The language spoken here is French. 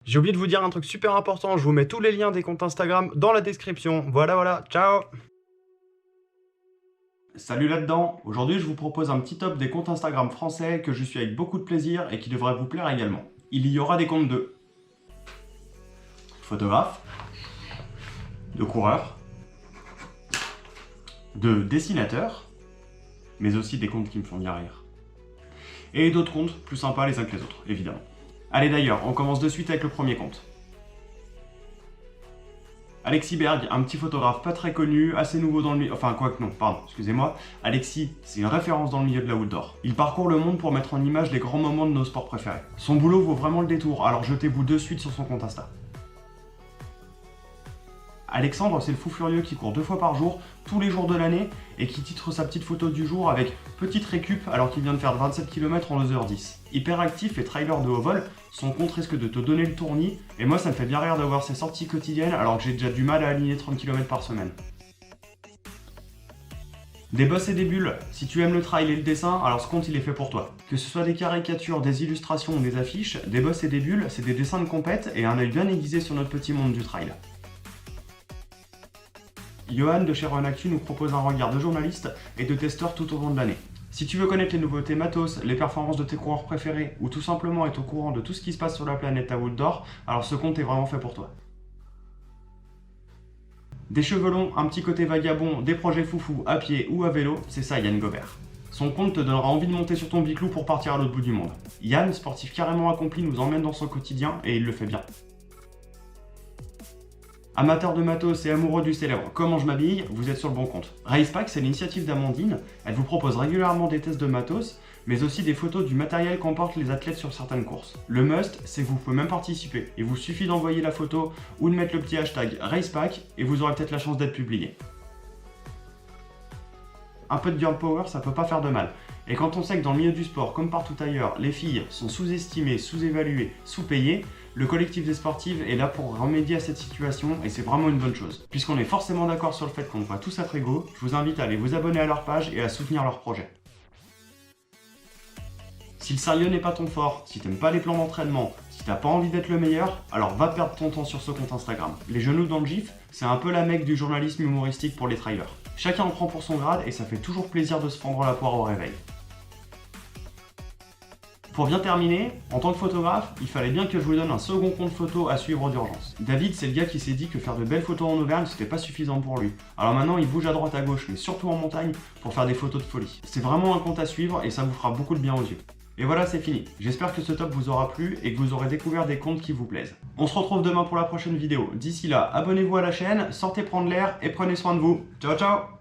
J'ai oublié de vous dire un truc super important, je vous mets tous les liens des comptes Instagram dans la description. Voilà, ciao! Salut là-dedans, aujourd'hui je vous propose un petit top des comptes Instagram français que je suis avec beaucoup de plaisir et qui devrait vous plaire également. Il y aura des comptes de photographes, de coureurs, de dessinateurs, mais aussi des comptes qui me font bien rire. Et d'autres comptes plus sympas les uns que les autres, évidemment. Allez d'ailleurs, on commence de suite avec le premier compte. Alexis Berg, un petit photographe pas très connu, assez nouveau dans le milieu... Enfin, quoique non, pardon, excusez-moi. Alexis, c'est une référence dans le milieu de la outdoor. Il parcourt le monde pour mettre en image les grands moments de nos sports préférés. Son boulot vaut vraiment le détour, alors jetez-vous de suite sur son compte Insta. Alexandre, c'est le fou furieux qui court 2 fois par jour, tous les jours de l'année, et qui titre sa petite photo du jour avec petite récup alors qu'il vient de faire 27 km en 2h10. Hyper actif et trailer de haut vol, son compte risque de te donner le tournis, et moi ça me fait bien rire d'avoir ses sorties quotidiennes alors que j'ai déjà du mal à aligner 30 km par semaine. Des boss et des bulles, si tu aimes le trail et le dessin, alors ce compte il est fait pour toi. Que ce soit des caricatures, des illustrations ou des affiches, des boss et des bulles, c'est des dessins de compète et un œil bien aiguisé sur notre petit monde du trail. Johan de chez Run Actu nous propose un regard de journaliste et de testeur tout au long de l'année. Si tu veux connaître les nouveautés matos, les performances de tes coureurs préférés ou tout simplement être au courant de tout ce qui se passe sur la planète à outdoor, alors ce compte est vraiment fait pour toi. Des cheveux longs, un petit côté vagabond, des projets foufou à pied ou à vélo, c'est ça Yann Gobert. Son compte te donnera envie de monter sur ton biclou pour partir à l'autre bout du monde. Yann, sportif carrément accompli, nous emmène dans son quotidien et il le fait bien. Amateur de matos et amoureux du célèbre Comment je m'habille, vous êtes sur le bon compte. Racepack, c'est l'initiative d'Amandine. Elle vous propose régulièrement des tests de matos, mais aussi des photos du matériel qu'emportent les athlètes sur certaines courses. Le must, c'est que vous pouvez même participer. Il vous suffit d'envoyer la photo ou de mettre le petit hashtag Racepack et vous aurez peut-être la chance d'être publié. Un peu de girl power, ça peut pas faire de mal. Et quand on sait que dans le milieu du sport, comme partout ailleurs, les filles sont sous-estimées, sous-évaluées, sous-payées, le collectif des sportives est là pour remédier à cette situation et c'est vraiment une bonne chose. Puisqu'on est forcément d'accord sur le fait qu'on doit tous être égaux, je vous invite à aller vous abonner à leur page et à soutenir leur projet. Si le sérieux n'est pas ton fort, si t'aimes pas les plans d'entraînement, si t'as pas envie d'être le meilleur, alors va perdre ton temps sur ce compte Instagram. Les genoux dans le gif, c'est un peu la mecque du journalisme humoristique pour les trailers. Chacun en prend pour son grade et ça fait toujours plaisir de se prendre la poire au réveil. Pour bien terminer, en tant que photographe, il fallait bien que je vous donne un second compte photo à suivre d'urgence. David, c'est le gars qui s'est dit que faire de belles photos en Auvergne, c'était pas suffisant pour lui. Alors maintenant, il bouge à droite à gauche, mais surtout en montagne, pour faire des photos de folie. C'est vraiment un compte à suivre et ça vous fera beaucoup de bien aux yeux. Et voilà, c'est fini. J'espère que ce top vous aura plu et que vous aurez découvert des comptes qui vous plaisent. On se retrouve demain pour la prochaine vidéo. D'ici là, abonnez-vous à la chaîne, sortez prendre l'air et prenez soin de vous. Ciao, ciao!